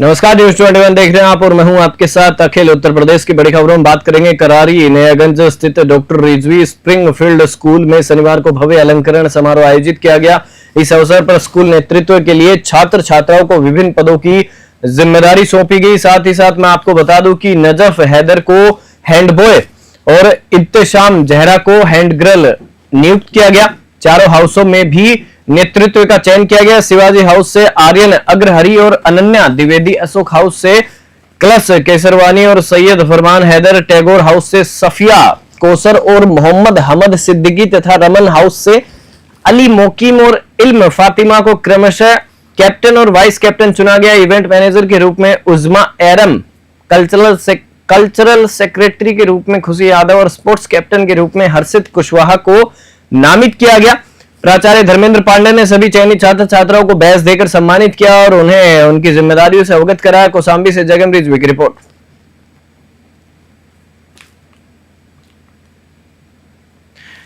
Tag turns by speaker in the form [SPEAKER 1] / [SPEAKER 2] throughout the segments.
[SPEAKER 1] नमस्कार, न्यूज 21 देख रहे हैं आप और मैं हूं आपके साथ अखिल। उत्तर प्रदेश की बड़ी खबरों में बात करेंगे। करारी नयागंज स्थित डॉक्टर रिजवी स्प्रिंगफील्ड स्कूल में शनिवार को भव्य अलंकरण समारोह आयोजित किया गया। इस अवसर पर स्कूल नेतृत्व के लिए छात्र छात्राओं को विभिन्न पदों की जिम्मेदारी सौंपी गई। साथ ही साथ मैं आपको बता दूं कि नजफ हैदर को हैंड बॉय और इब्तिशाम जहरा को हैंड गर्ल नियुक्त किया गया। चारों हाउसों में भी नेतृत्व का चयन किया गया। शिवाजी हाउस से आर्यन अग्रहरी और अनन्या द्विवेदी, अशोक हाउस से कलश केसरवानी और सैयद फरमान हैदर, टैगोर हाउस से सफिया कोसर और मोहम्मद हमद सिद्दीकी तथा रमन हाउस से अली मोकीम और इल्म फातिमा को क्रमशः कैप्टन और वाइस कैप्टन चुना गया। इवेंट मैनेजर के रूप में उजमा एरम, कल्चरल सेक्रेटरी के रूप में खुशी यादव और स्पोर्ट्स कैप्टन के रूप में हर्षित कुशवाहा को नामित किया गया। प्राचार्य धर्मेंद्र पांडे ने सभी चयनित छात्र छात्राओं को बैच देकर सम्मानित किया और उन्हें उनकी जिम्मेदारियों से अवगत कराया। कौशाम्बी से जगन रिजवी की रिपोर्ट।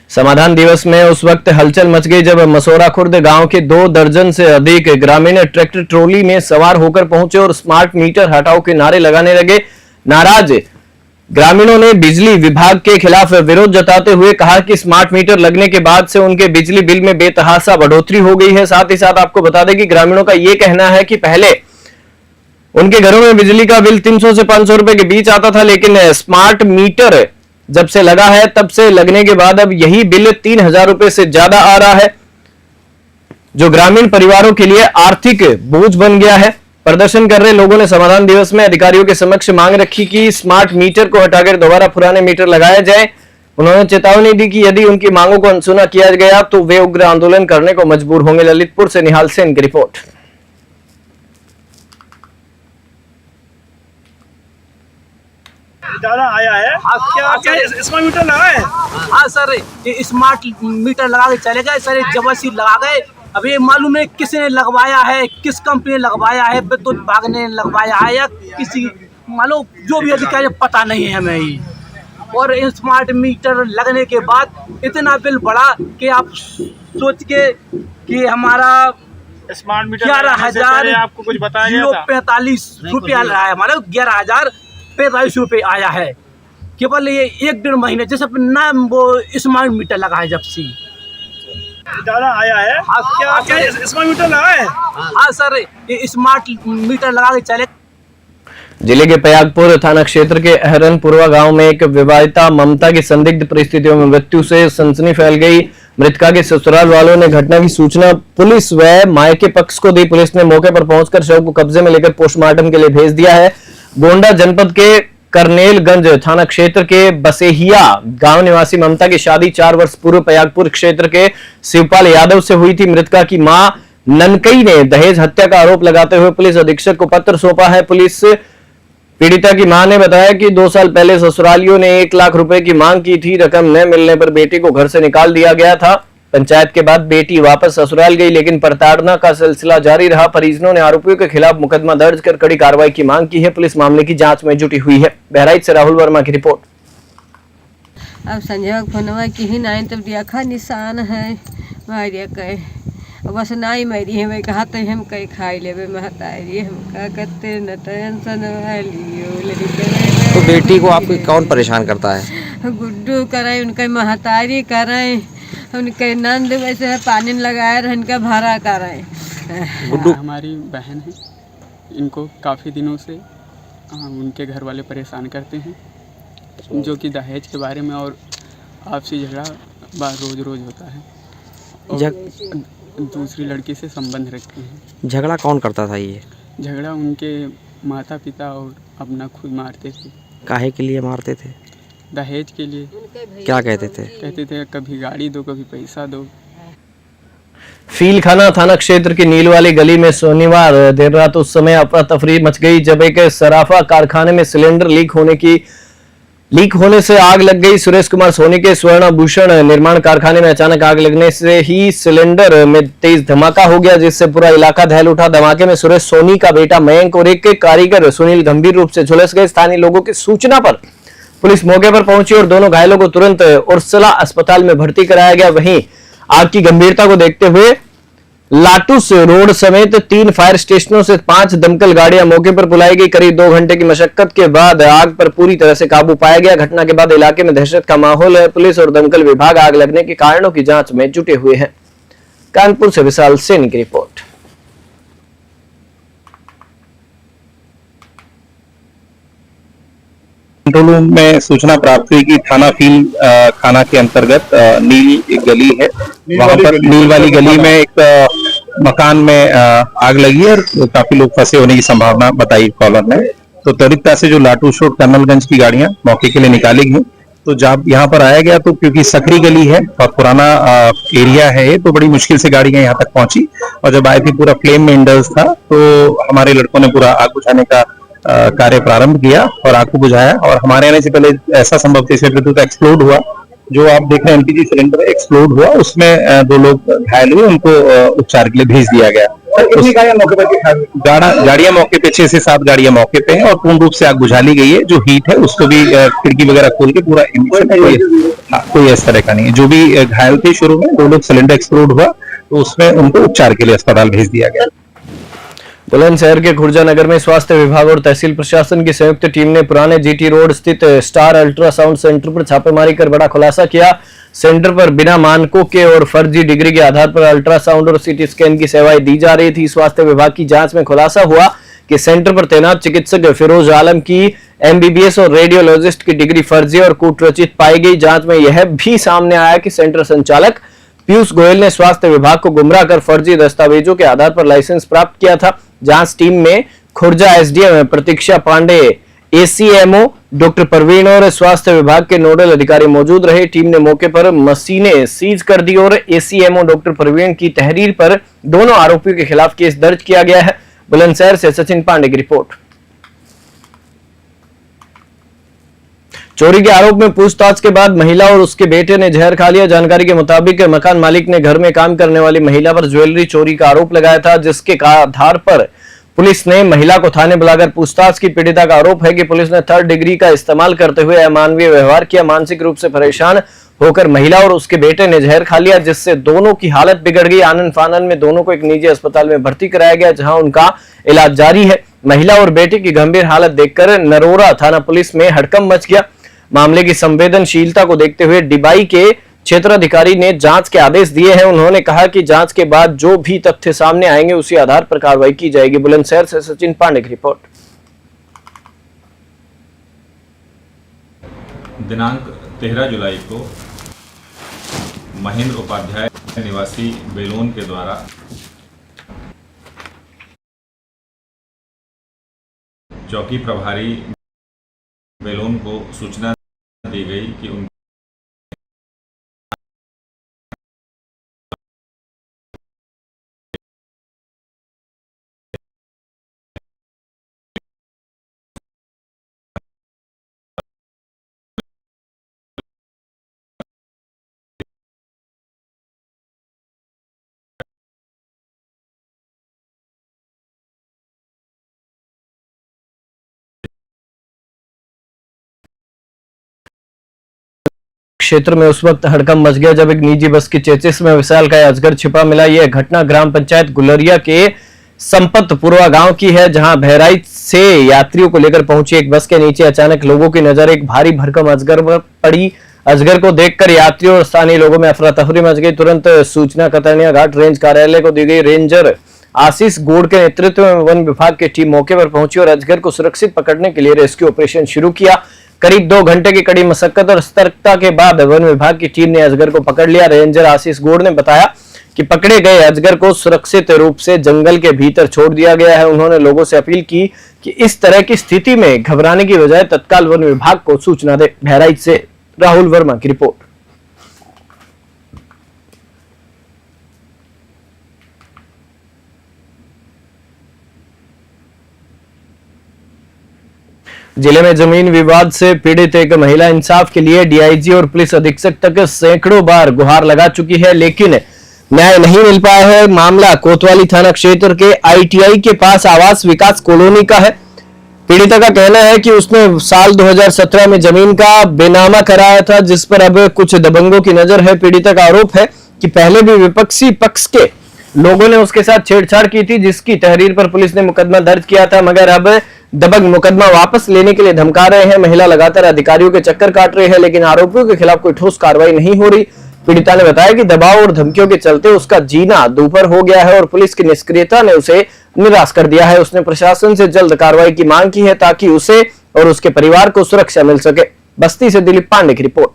[SPEAKER 1] समाधान दिवस में उस वक्त हलचल मच गई जब मसौरा खुर्द गांव के 2 दर्जन से अधिक ग्रामीण ट्रैक्टर ट्रॉली में सवार होकर पहुंचे और स्मार्ट मीटर हटाओ के नारे लगाने लगे। नाराज ग्रामीणों ने बिजली विभाग के खिलाफ विरोध जताते हुए कहा कि स्मार्ट मीटर लगने के बाद से उनके बिजली बिल में बेतहाशा बढ़ोतरी हो गई है। साथ ही साथ आपको बता दें कि ग्रामीणों का यह कहना है कि पहले उनके घरों में बिजली का बिल 300 से 500 रुपए के बीच आता था, लेकिन स्मार्ट मीटर जब से लगा है तब से लगने के बाद अब यही बिल 3000 रुपए से ज्यादा आ रहा है, जो ग्रामीण परिवारों के लिए आर्थिक बोझ बन गया है। प्रदर्शन कर रहे लोगों ने समाधान दिवस में अधिकारियों के समक्ष मांग रखी कि स्मार्ट मीटर को हटाकर दोबारा पुराने मीटर लगाया जाए। उन्होंने चेतावनी दी कि यदि उनकी मांगों को अनसुना किया गया तो वे उग्र आंदोलन करने को मजबूर होंगे। ललितपुर से निहाल सेन की रिपोर्ट।
[SPEAKER 2] दादा आया है। क्या स्मार्ट मीटर लगा है?
[SPEAKER 3] हाँ सर, ये स्मार्ट मीटर लगा के चले गए सर, जबरदस्ती लगा गए। अब ये मालूम है किसने लगवाया है, किस कंपनी ने लगवाया है, विद्युत विभाग ने लगवाया है या किसी मालूम जो भी अधिकारी, पता नहीं है हमें ही। और स्मार्ट मीटर लगने के बाद इतना बिल बढ़ा कि आप सोच के कि हमारा
[SPEAKER 2] स्मार्ट मीटर
[SPEAKER 3] 11,000
[SPEAKER 2] आपको कुछ बताया गया था?
[SPEAKER 3] 45 रुपया आया, हमारा 11,045 रुपये आया है केवल ये 1-1.5 महीने जैसे ना वो स्मार्ट मीटर लगा है जब से।
[SPEAKER 2] दादा आया है। क्या स्मार्ट मीटर लगा है?
[SPEAKER 3] हाँ सर, ये स्मार्ट मीटर लगा के चले।
[SPEAKER 1] जिले के पयागपुर थाना क्षेत्र के अहरनपुरवा गांव में एक विवाहिता ममता की संदिग्ध परिस्थितियों में मृत्यु से सनसनी फैल गई। मृतका के ससुराल वालों ने घटना की सूचना पुलिस व मायके पक्ष को दी। पुलिस ने मौके पर पहुंचकर शव को कब्जे में लेकर पोस्टमार्टम के लिए भेज दिया है। गोंडा जनपद के करनेलगंज थाना क्षेत्र के बसेहिया गांव निवासी ममता की शादी 4 वर्ष पूर्व पयागपुर क्षेत्र के शिवपाल यादव से हुई थी। मृतका की मां ननकई ने दहेज हत्या का आरोप लगाते हुए पुलिस अधीक्षक को पत्र सौंपा है। पुलिस पीड़िता की मां ने बताया कि 2 साल पहले ससुरालियों ने 1 लाख रुपए की मांग की थी। रकम न मिलने पर बेटी को घर से निकाल दिया गया था। पंचायत के बाद बेटी वापस ससुराल गई, लेकिन प्रताड़ना का सिलसिला जारी रहा। परिजनों ने आरोपियों के खिलाफ मुकदमा दर्ज कर कड़ी कार्रवाई की मांग की है। पुलिस मामले की जांच में जुटी हुई है। बहराइच से राहुल वर्मा की रिपोर्ट।
[SPEAKER 4] अब संजय फोनवा की ही नाइन तब देखा निशान है मारिया कहे बस नाई मारी है। मैं कहा तो हम कहीं खाई लेवे महतारी हम का करते न टेंशन वाली।
[SPEAKER 5] तो बेटी को आपको कौन परेशान करता है?
[SPEAKER 4] गुड्डू कराए, उनका महतारी कराए, उनके नंद वैसे पानी लगाए रहे, इनका भाड़ा कराए।
[SPEAKER 5] गुड्डू
[SPEAKER 6] हमारी बहन है, इनको काफ़ी दिनों से उनके घर वाले परेशान करते हैं, जो कि दहेज के बारे में और आपसी झगड़ा रोज़ होता है और दूसरी लड़की से संबंध रखते हैं।
[SPEAKER 5] झगड़ा कौन करता था? ये
[SPEAKER 6] झगड़ा उनके माता पिता और अपना खुद मारते थे।
[SPEAKER 5] काहे के लिए मारते थे?
[SPEAKER 6] दहेज के लिए।
[SPEAKER 5] क्या कहते थे?
[SPEAKER 6] कहते थे कभी गाड़ी दो, कभी पैसा दो।
[SPEAKER 1] फीलखाना थाना क्षेत्र की नीलवाली गली में शनिवार देर रात उस समय अफरा तफरी मच गई जब एक सराफा कारखाने में सिलेंडर लीक होने से आग लग गई। सुरेश कुमार सोनी के स्वर्णाभूषण निर्माण कारखाने में अचानक आग लगने से ही सिलेंडर में तेज धमाका हो गया, जिससे पूरा इलाका दहल उठा। धमाके में सुरेश सोनी का बेटा मयंक और एक कारीगर सुनील गंभीर रूप से झुलस गए। स्थानीय लोगों की सूचना पर पुलिस मौके पर पहुंची और दोनों घायलों को तुरंत उर्सला अस्पताल में भर्ती कराया गया। वहीं आग की गंभीरता को देखते हुए लाटूस रोड समेत 3 फायर स्टेशनों से 5 दमकल गाड़ियां मौके पर बुलाई गई। करीब 2 घंटे की मशक्कत के बाद आग पर पूरी तरह से काबू पाया गया। घटना के बाद इलाके में दहशत का माहौल है। पुलिस और दमकल विभाग आग लगने के कारणों की जांच में जुटे हुए हैं। कानपुर से विशाल सेन की रिपोर्ट।
[SPEAKER 7] कंट्रोल रूम में सूचना प्राप्त हुई कि थाना फील्ड खाना के अंतर्गत नील एक गली है, वहां पर नील वाली गली में एक मकान में आग लगी है और काफी लोग फंसे होने की संभावना बताई कॉलर ने। तो त्वरितता से जो लाटू रोड कर्नलगंज की गाड़ियां मौके के लिए निकाली गई। तो जब यहाँ पर आया गया तो क्योंकि सकरी गली है और पुराना एरिया है तो बड़ी मुश्किल से गाड़ियां यहाँ तक पहुंची और जब आई थी पूरा फ्लेम में इंडल्स था तो हमारे लड़कों ने पूरा आग बुझाने का कार्य प्रारंभ किया और आग को बुझाया। और हमारे आने से पहले ऐसा संभव था एक्सप्लोड हुआ। जो आप देख रहे हैं एलपीजी सिलेंडर एक्सप्लोड हुआ, उसमें 2 लोग घायल हुए, उनको उपचार के लिए भेज दिया गया। गाड़ियां मौके पे 6 से 7 गाड़ियां मौके पे हैं और पूर्ण रूप से आग बुझा ली गई है। जो हीट है उसको भी खिड़की वगैरह खोल के पूरा कोई इस तरह का नहीं है। जो भी घायल थे शुरू में 2 लोग सिलेंडर एक्सप्लोड हुआ तो उसमें उनको उपचार के लिए अस्पताल भेज दिया गया।
[SPEAKER 1] बुलंदशहर के खुर्जा नगर में स्वास्थ्य विभाग और तहसील प्रशासन की संयुक्त टीम ने पुराने जीटी रोड स्थित स्टार अल्ट्रासाउंड सेंटर पर छापेमारी कर बड़ा खुलासा किया। सेंटर पर बिना मानकों के और फर्जी डिग्री के आधार पर अल्ट्रासाउंड और सीटी स्कैन की सेवाएं दी जा रही थी। स्वास्थ्य विभाग की जांच में खुलासा हुआ कि सेंटर पर तैनात चिकित्सक फिरोज आलम की एमबीबीएस और रेडियोलॉजिस्ट की डिग्री फर्जी और कूटरचित पाई गई। जांच में यह भी सामने आया कि सेंटर संचालक पीयूष गोयल ने स्वास्थ्य विभाग को गुमराह कर फर्जी दस्तावेजों के आधार पर लाइसेंस प्राप्त किया था। जांच टीम में खुर्जा एसडीएम प्रतीक्षा पांडे, एसीएमओ डॉक्टर प्रवीण और स्वास्थ्य विभाग के नोडल अधिकारी मौजूद रहे। टीम ने मौके पर मशीनें सीज कर दी और एसीएमओ डॉक्टर प्रवीण की तहरीर पर दोनों आरोपियों के खिलाफ केस दर्ज किया गया है। बुलंदशहर से सचिन पांडे की रिपोर्ट। चोरी के आरोप में पूछताछ के बाद महिला और उसके बेटे ने जहर खा लिया। जानकारी के मुताबिक मकान मालिक ने घर में काम करने वाली महिला पर ज्वेलरी चोरी का आरोप लगाया था, जिसके आधार पर पुलिस ने महिला को थाने बुलाकर पूछताछ की। पीड़िता का आरोप है कि पुलिस ने 3rd डिग्री का इस्तेमाल करते हुए अमानवीय व्यवहार किया। मानसिक रूप से परेशान होकर महिला और उसके बेटे ने जहर खा लिया, जिससे दोनों की हालत बिगड़ गई। आनन फानन में दोनों को एक निजी अस्पताल में भर्ती कराया गया, जहां उनका इलाज जारी है। महिला और बेटे की गंभीर हालत देखकर नरोरा थाना पुलिस में हड़कंप मच गया। मामले की संवेदनशीलता को देखते हुए डिबाई के क्षेत्राधिकारी ने जांच के आदेश दिए हैं। उन्होंने कहा कि जांच के बाद जो भी तथ्य सामने आएंगे उसी आधार पर कार्रवाई की जाएगी। बुलंदशहर से सचिन पांडे की रिपोर्ट।
[SPEAKER 8] दिनांक 13 जुलाई को महेंद्र उपाध्याय निवासी बेलोन के द्वारा चौकी प्रभारी बेलोन को सूचना दी गई कि उन
[SPEAKER 1] क्षेत्र में उस वक्त हड़कंप मच गया जब एक निजी बस की चेचिस में विशालकाय अजगर छिपा मिला। यह घटना ग्राम पंचायत गुलरिया के संपतपुरवा गांव की है, जहां बहराइच से यात्रियों को लेकर पहुंची एक बस के नीचे अचानक लोगों की नजर एक भारी भरकम अजगर पर पड़ी। अजगर को देखकर यात्रियों और स्थानीय लोगों में अफरा तफरी मच गई। तुरंत सूचना कतरनिया घाट रेंज कार्यालय को दी गई। रेंजर आशीष गोड़ के नेतृत्व में वन विभाग की टीम मौके पर पहुंची और अजगर को सुरक्षित पकड़ने के लिए रेस्क्यू ऑपरेशन शुरू किया। करीब 2 घंटे की कड़ी मशक्कत और सतर्कता के बाद वन विभाग की टीम ने अजगर को पकड़ लिया। रेंजर आशीष गोड़ ने बताया कि पकड़े गए अजगर को सुरक्षित रूप से जंगल के भीतर छोड़ दिया गया है। उन्होंने लोगों से अपील की कि इस तरह की स्थिति में घबराने की बजाय तत्काल वन विभाग को सूचना दे। बहराइच से राहुल वर्मा की रिपोर्ट। जिले में जमीन विवाद से पीड़ित एक महिला इंसाफ के लिए डीआईजी और पुलिस अधीक्षक तक सैकड़ों बार गुहार लगा चुकी है, लेकिन न्याय नहीं मिल पाया है। मामला कोतवाली थाना क्षेत्र के आईटीआई के पास आवास विकास कॉलोनी का है। पीड़िता का कहना है कि उसने साल 2017 में जमीन का बेनामा कराया था, जिस पर अब कुछ दबंगों की नजर है। पीड़िता का आरोप है कि पहले भी विपक्षी पक्ष के लोगों ने उसके साथ छेड़छाड़ की थी, जिसकी तहरीर पर पुलिस ने मुकदमा दर्ज किया था, मगर अब दबंग मुकदमा वापस लेने के लिए धमका रहे हैं। महिला लगातार अधिकारियों के चक्कर काट रही है, लेकिन आरोपियों के खिलाफ कोई ठोस कार्रवाई नहीं हो रही। पीड़िता ने बताया कि दबाव और धमकियों के चलते उसका जीना दूभर हो गया है और पुलिस की निष्क्रियता ने उसे निराश कर दिया है। उसने प्रशासन से जल्द कार्रवाई की मांग की है ताकि उसे और उसके परिवार को सुरक्षा मिल सके। बस्ती से दिलीप पांडे की रिपोर्ट।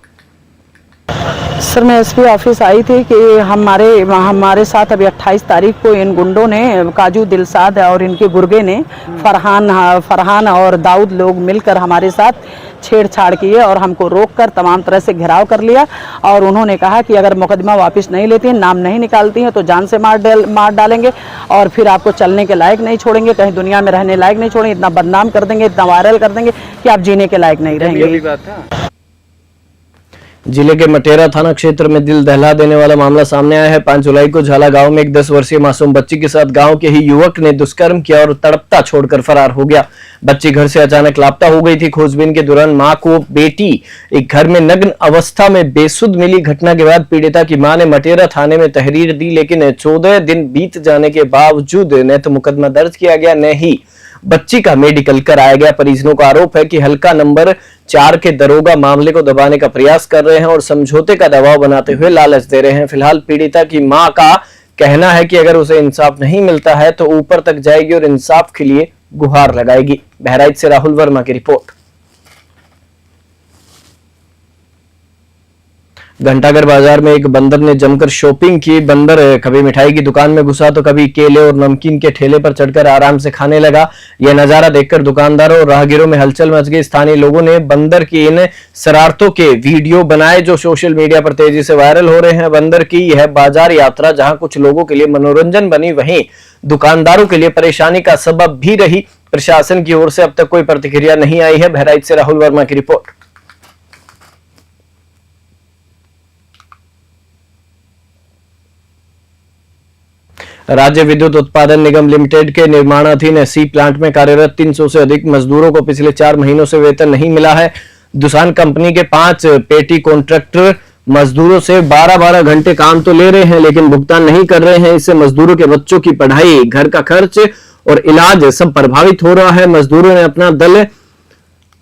[SPEAKER 9] सर, मैं एसपी ऑफिस आई थी कि हमारे साथ अभी 28 तारीख को इन गुंडों ने, काजू, दिलसाद और इनके गुर्गे ने, फरहान और दाऊद लोग मिलकर हमारे साथ छेड़छाड़ किए और हमको रोककर तमाम तरह से घेराव कर लिया। और उन्होंने कहा कि अगर मुकदमा वापस नहीं लेती हैं, नाम नहीं निकालती हैं, तो जान से मार डालेंगे और फिर आपको चलने के लायक नहीं छोड़ेंगे, कहीं दुनिया में रहने लायक नहीं छोड़ेंगे, इतना बदनाम कर देंगे, इतना वायरल कर देंगे कि आप जीने के लायक नहीं रहेंगे।
[SPEAKER 1] जिले के मटेरा थाना क्षेत्र में दिल दहला देने वाला मामला सामने आया है। 5 जुलाई को झाला गांव में एक 10 वर्षीय मासूम बच्ची के साथ गांव के ही युवक ने दुष्कर्म किया और तड़पता छोड़कर फरार हो गया। बच्ची घर से अचानक लापता हो गई थी। खोजबीन के दौरान मां को बेटी एक घर में नग्न अवस्था में बेसुध मिली। घटना के बाद पीड़िता की मां ने मटेरा थाने में तहरीर दी, लेकिन 14 दिन बीत जाने के बावजूद न तो मुकदमा दर्ज किया गया, न ही बच्ची का मेडिकल कराया गया। परिजनों का आरोप है कि हल्का नंबर 4 के दरोगा मामले को दबाने का प्रयास कर रहे हैं और समझौते का दबाव बनाते हुए लालच दे रहे हैं। फिलहाल पीड़िता की मां का कहना है कि अगर उसे इंसाफ नहीं मिलता है तो ऊपर तक जाएगी और इंसाफ के लिए गुहार लगाएगी। बहराइच से राहुल वर्मा की रिपोर्ट। घंटाघर बाजार में एक बंदर ने जमकर शॉपिंग की। बंदर कभी मिठाई की दुकान में घुसा तो कभी केले और नमकीन के ठेले पर चढ़कर आराम से खाने लगा। यह नजारा देखकर दुकानदारों और राहगीरों में हलचल मच गई। स्थानीय लोगों ने बंदर की इन शरारतों के वीडियो बनाए जो सोशल मीडिया पर तेजी से वायरल हो रहे हैं। बंदर की यह बाजार यात्रा जहां कुछ लोगों के लिए मनोरंजन बनी, वहीं दुकानदारों के लिए परेशानी का सबब भी रही। प्रशासन की ओर से अब तक कोई प्रतिक्रिया नहीं आई है। बहराइच से राहुल वर्मा की रिपोर्ट। राज्य विद्युत उत्पादन निगम लिमिटेड के निर्माणाधीन सी प्लांट में कार्यरत 300 से अधिक मजदूरों को पिछले 4 महीनों से वेतन नहीं मिला है। दुसान कंपनी के 5 पेटी कॉन्ट्रैक्टर मजदूरों से 12-12 घंटे काम तो ले रहे हैं, लेकिन भुगतान नहीं कर रहे हैं। इससे मजदूरों के बच्चों की पढ़ाई, घर का खर्च और इलाज सब प्रभावित हो रहा है। मजदूरों ने अपना दल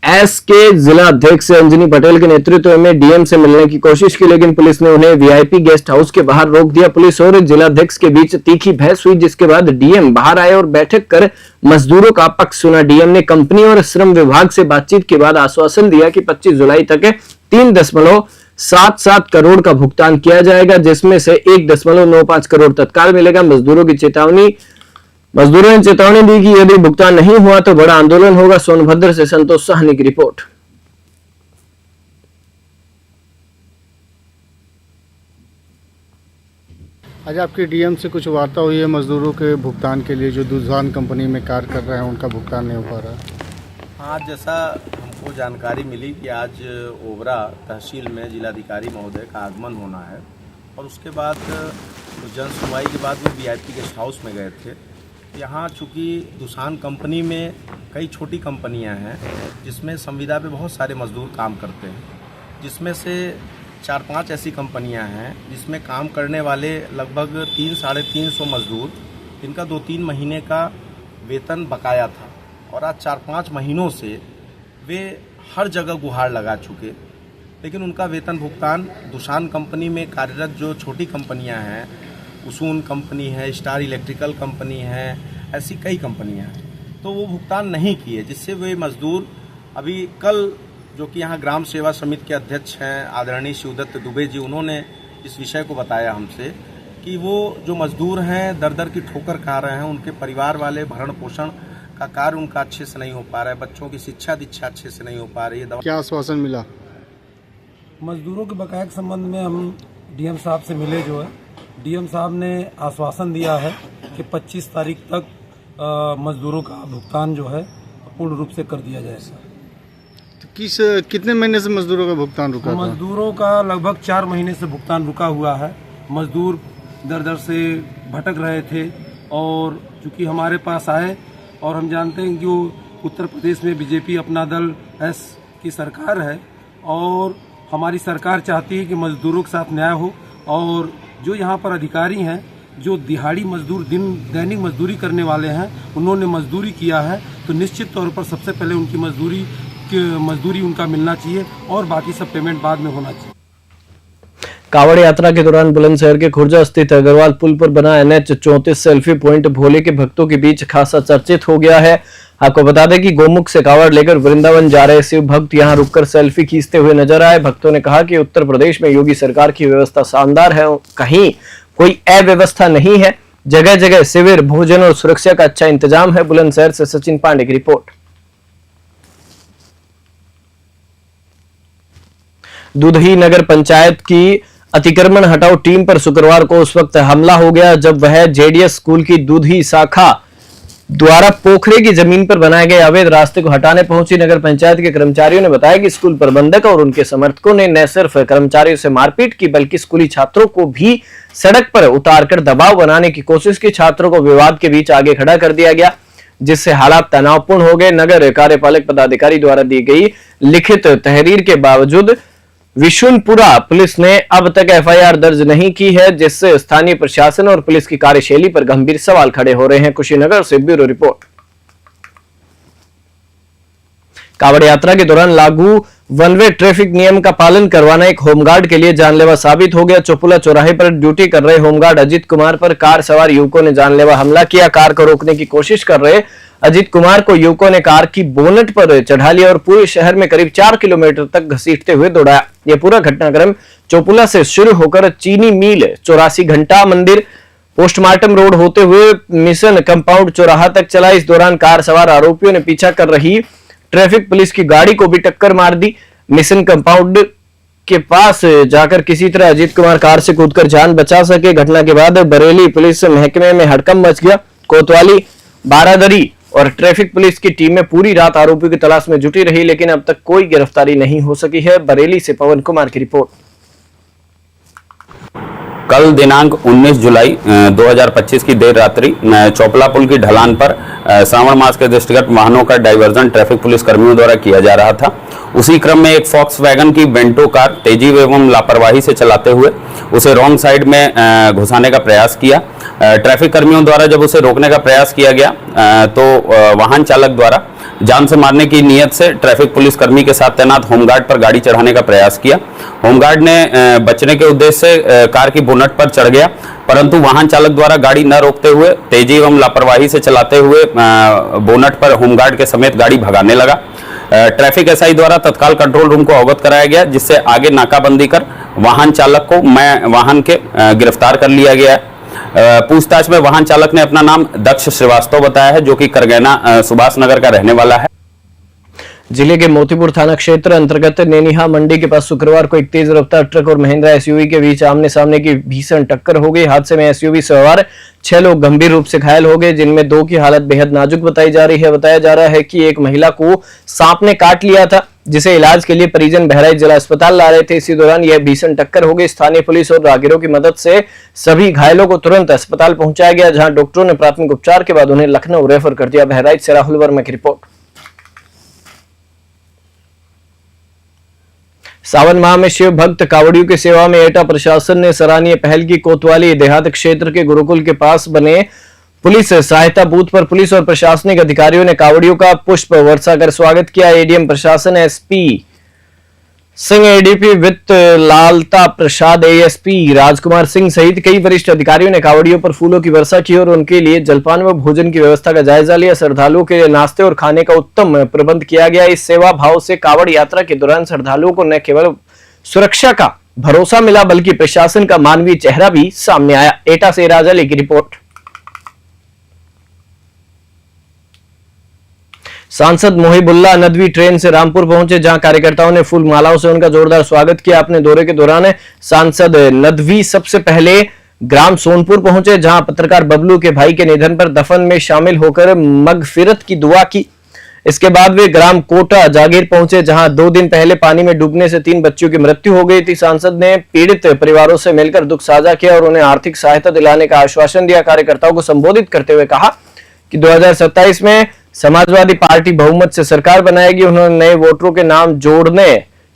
[SPEAKER 1] एस के जिला अध्यक्ष अंजनी पटेल के नेतृत्व में डीएम से मिलने की कोशिश की, लेकिन पुलिस ने उन्हें वीआईपी गेस्ट हाउस के बाहर रोक दिया। पुलिस और जिलाध्यक्ष के बीच तीखी बहस हुई, जिसके बाद डीएम बाहर आए और बैठक कर मजदूरों का पक्ष सुना। डीएम ने कंपनी और श्रम विभाग से बातचीत के बाद आश्वासन दिया कि 25 जुलाई तक 3.77 करोड़ का भुगतान किया जाएगा, जिसमें से 1.95 करोड़ तत्काल मिलेगा। मजदूरों ने चेतावनी दी कि यदि भुगतान नहीं हुआ तो बड़ा आंदोलन होगा। सोनभद्र से संतोष साहनी की रिपोर्ट।
[SPEAKER 10] आज आपकी डीएम से कुछ वार्ता हुई है मजदूरों के भुगतान के लिए, जो दुसान कंपनी में कार्य कर रहे हैं, उनका भुगतान नहीं हो पा रहा है।
[SPEAKER 11] आज जैसा हमको जानकारी मिली कि आज ओबरा तहसील में जिलाधिकारी महोदय का आगमन होना है और उसके बाद जन सुनवाई के बाद वो वीआईपी गेस्ट हाउस में गए थे। यहाँ चूँकि दुसान कंपनी में कई छोटी कंपनियाँ हैं जिसमें संविदा पे बहुत सारे मजदूर काम करते हैं, जिसमें से 4-5 ऐसी कंपनियां हैं जिसमें काम करने वाले लगभग 300-350 मजदूर, जिनका 2-3 महीने का वेतन बकाया था और आज 4-5 महीनों से वे हर जगह गुहार लगा चुके, लेकिन उनका वेतन भुगतान दुसान कंपनी में कार्यरत जो छोटी कंपनियां हैं, उसून कंपनी है, स्टार इलेक्ट्रिकल कंपनी है, ऐसी कई कंपनियां हैं, तो वो भुगतान नहीं किए, जिससे वे मजदूर अभी कल जो कि यहाँ ग्राम सेवा समिति के अध्यक्ष हैं आदरणीय शिवदत्त दुबे जी, उन्होंने इस विषय को बताया हमसे कि वो जो मजदूर हैं दर की ठोकर खा रहे हैं, उनके परिवार वाले भरण पोषण का कार्य उनका अच्छे से नहीं हो पा रहा है, बच्चों की शिक्षा दीक्षा अच्छे से नहीं हो पा रही है।
[SPEAKER 10] क्या आश्वासन मिला?
[SPEAKER 12] मजदूरों के बकाया के संबंध में हम डीएम साहब से मिले, जो है डीएम साहब ने आश्वासन दिया है कि 25 तारीख तक मजदूरों का भुगतान जो है पूर्ण रूप से कर दिया जाएगा।
[SPEAKER 10] तो कितने महीने से मजदूरों का भुगतान रुका था?
[SPEAKER 12] मजदूरों का लगभग 4 महीने से भुगतान रुका हुआ है। मजदूर दर से भटक रहे थे और चूंकि हमारे पास आए और हम जानते हैं कि उत्तर प्रदेश में बीजेपी अपना दल एस की सरकार है और हमारी सरकार चाहती है कि मजदूरों के साथ न्याय हो, और जो यहाँ पर अधिकारी हैं जो दिहाड़ी मजदूर दैनिक मजदूरी करने वाले हैं, उन्होंने मजदूरी किया है तो निश्चित तौर पर सबसे पहले उनकी मजदूरी उनका मिलना चाहिए और बाकी सब पेमेंट बाद में होना चाहिए।
[SPEAKER 1] कावड़ यात्रा के दौरान बुलंदशहर के खुर्जा स्थित अग्रवाल पुल पर बना NH 34 सेल्फी पॉइंट भोले के भक्तों के बीच खासा चर्चित हो गया है। आपको बता दें कि गोमुख से कावड़ लेकर वृंदावन जा रहे शिव भक्त यहां रुककर सेल्फी खींचते हुए नजर आए। भक्तों ने कहा कि उत्तर प्रदेश में योगी सरकार की व्यवस्था शानदार है, कहीं कोई अव्यवस्था नहीं है, जगह जगह शिविर, भोजन और सुरक्षा का अच्छा इंतजाम है। बुलंदशहर से सचिन पांडे की रिपोर्ट। दुधही नगर पंचायत की अतिक्रमण हटाओ टीम पर शुक्रवार को उस वक्त हमला हो गया जब वह जेडीएस स्कूल की दुधही शाखा द्वारा पोखरे की जमीन पर बनाए गए अवैध रास्ते को हटाने पहुंची। नगर पंचायत के कर्मचारियों ने बताया कि स्कूल प्रबंधक और उनके समर्थकों ने न सिर्फ कर्मचारियों से मारपीट की बल्कि स्कूली छात्रों को भी सड़क पर उतारकर दबाव बनाने की कोशिश की। छात्रों को विवाद के बीच आगे खड़ा कर दिया गया जिससे हालात तनावपूर्ण हो गए। नगर कार्यपालक पदाधिकारी द्वारा दी गई लिखित तहरीर के बावजूद विशुनपुरा पुलिस ने अब तक एफआईआर दर्ज नहीं की है, जिससे स्थानीय प्रशासन और पुलिस की कार्यशैली पर गंभीर सवाल खड़े हो रहे हैं। कुशीनगर से ब्यूरो रिपोर्ट। कावड़ यात्रा के दौरान लागू वन वे ट्रैफिक नियम का पालन करवाना एक होमगार्ड के लिए जानलेवा साबित हो गया। चोपुला चौराहे पर ड्यूटी कर रहे होमगार्ड अजीत कुमार पर कार सवार युवकों ने जानलेवा हमला किया। कार को रोकने की कोशिश कर रहे अजीत कुमार को युवकों ने कार की बोनट पर चढ़ा लिया और पूरे शहर में करीब 4 किलोमीटर तक घसीटते हुए दौड़ाया। यह पूरा घटनाक्रम चोपुला से शुरू होकर चीनी मिल, 84 घंटा मंदिर, पोस्टमार्टम रोड होते हुए मिशन कंपाउंड चौराहा तक चला। इस दौरान कार सवार आरोपियों ने पीछा कर रही ट्रैफिक पुलिस की गाड़ी को भी टक्कर मार दी। मिशन कंपाउंड के पास जाकर किसी तरह अजीत कुमार कार से कूदकर जान बचा सके। घटना के बाद बरेली पुलिस महकमे में हड़कंप मच गया। कोतवाली, बारादरी और ट्रैफिक पुलिस की टीमें पूरी रात आरोपियों की तलाश में जुटी रही, लेकिन अब तक कोई गिरफ्तारी नहीं हो सकी है। बरेली से पवन कुमार की रिपोर्ट।
[SPEAKER 13] कल दिनांक 19 जुलाई 2025 की देर रात्रि चोपला पुल की ढलान पर श्रावण मास के दृष्टिगत वाहनों का डाइवर्जन ट्रैफिक पुलिस कर्मियों द्वारा किया जा रहा था। उसी क्रम में एक फॉक्सवैगन की वेंटो कार तेजी एवं लापरवाही से चलाते हुए उसे रॉन्ग साइड में घुसाने का प्रयास किया। ट्रैफिक कर्मियों द्वारा जब उसे रोकने का प्रयास किया गया तो वाहन चालक द्वारा जान से मारने की नीयत से ट्रैफिक पुलिस कर्मी के साथ तैनात होमगार्ड पर गाड़ी चढ़ाने का प्रयास किया। होमगार्ड ने बचने के उद्देश्य से कार की बोनट पर चढ़ गया, परंतु वाहन चालक द्वारा गाड़ी न रोकते हुए तेजी एवं लापरवाही से चलाते हुए बोनट पर होमगार्ड के समेत गाड़ी भगाने लगा। ट्रैफिक एसआई द्वारा तत्काल कंट्रोल रूम को अवगत कराया गया, जिससे आगे नाकाबंदी कर वाहन चालक को वाहन के गिरफ्तार कर लिया गया है। पूछताछ में वाहन चालक ने अपना नाम दक्ष श्रीवास्तव बताया है, जो कि करगैना सुभाष नगर का रहने वाला है।
[SPEAKER 1] जिले के मोतीपुर थाना क्षेत्र अंतर्गत नेनिहा मंडी के पास शुक्रवार को एक तेज रफ्तार ट्रक और महिंद्रा एसयूवी के बीच आमने सामने की भीषण टक्कर हो गई। हादसे में एसयूवी सवार 6 लोग गंभीर रूप से घायल हो गए, जिनमें 2 की हालत बेहद नाजुक बताई जा रही है। बताया जा रहा है कि एक महिला को सांप ने काट लिया था, जिसे इलाज के लिए परिजन बहराइच जिला अस्पताल ला रहे थे। इसी दौरान यह भीषण टक्कर हो गई। स्थानीय पुलिस और राहगीरों की मदद से सभी घायलों को तुरंत अस्पताल पहुंचाया गया, जहां डॉक्टरों ने प्राथमिक उपचार के बाद उन्हें लखनऊ रेफर कर दिया। बहराइच से राहुल वर्मा की रिपोर्ट। सावन माह में शिव भक्त कावड़ियों की सेवा में एटा प्रशासन ने सराहनीय पहल की। कोतवाली देहात क्षेत्र के गुरुकुल के पास बने पुलिस सहायता बूथ पर पुलिस और प्रशासनिक अधिकारियों ने कावड़ियों का पुष्प वर्षा कर स्वागत किया। एडीएम प्रशासन एसपी सिंह, एडीपी वित्त लालता प्रसाद, एएसपी राजकुमार सिंह सहित कई वरिष्ठ अधिकारियों ने कावड़ियों पर फूलों की वर्षा की और उनके लिए जलपान व भोजन की व्यवस्था का जायजा लिया। श्रद्धालुओं के लिए नाश्ते और खाने का उत्तम प्रबंध किया गया। इस सेवा भाव से कावड़ यात्रा के दौरान श्रद्धालुओं को न केवल सुरक्षा का भरोसा मिला, बल्कि प्रशासन का मानवीय चेहरा भी सामने आया। एटा से राजा अली की रिपोर्ट। सांसद मोहिबुल्लाह नदवी ट्रेन से रामपुर पहुंचे, जहां कार्यकर्ताओं ने फूल मालाओं से उनका जोरदार स्वागत किया। अपने दौरे के दौरान सांसद नदवी सबसे पहले ग्राम सोनपुर पहुंचे, जहां पत्रकार बबलू के भाई के निधन पर दफन में शामिल होकर मगफिरत की दुआ की। इसके बाद वे ग्राम कोटा जागीर पहुंचे, जहां 2 दिन पहले पानी में डूबने से 3 बच्चों की मृत्यु हो गई थी। सांसद ने पीड़ित परिवारों से मिलकर दुख साझा किया और उन्हें आर्थिक सहायता दिलाने का आश्वासन दिया। कार्यकर्ताओं को संबोधित करते हुए कहा कि 2027 में समाजवादी पार्टी बहुमत से सरकार बनाएगी। उन्होंने नए वोटरों के नाम जोड़ने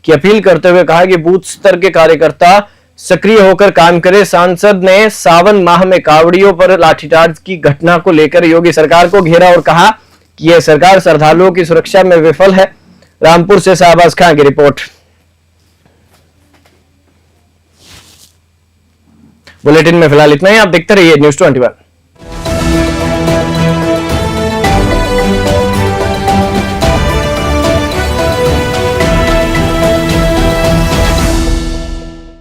[SPEAKER 1] की अपील करते हुए कहा कि बूथ स्तर के कार्यकर्ता सक्रिय होकर काम करे। सांसद ने सावन माह में कावड़ियों पर लाठीचार्ज की घटना को लेकर योगी सरकार को घेरा और कहा कि यह सरकार श्रद्धालुओं की सुरक्षा में विफल है। रामपुर से शाहबाज खान की रिपोर्ट। बुलेटिन में फिलहाल इतना ही। आप देखते रहिए न्यूज़ 21।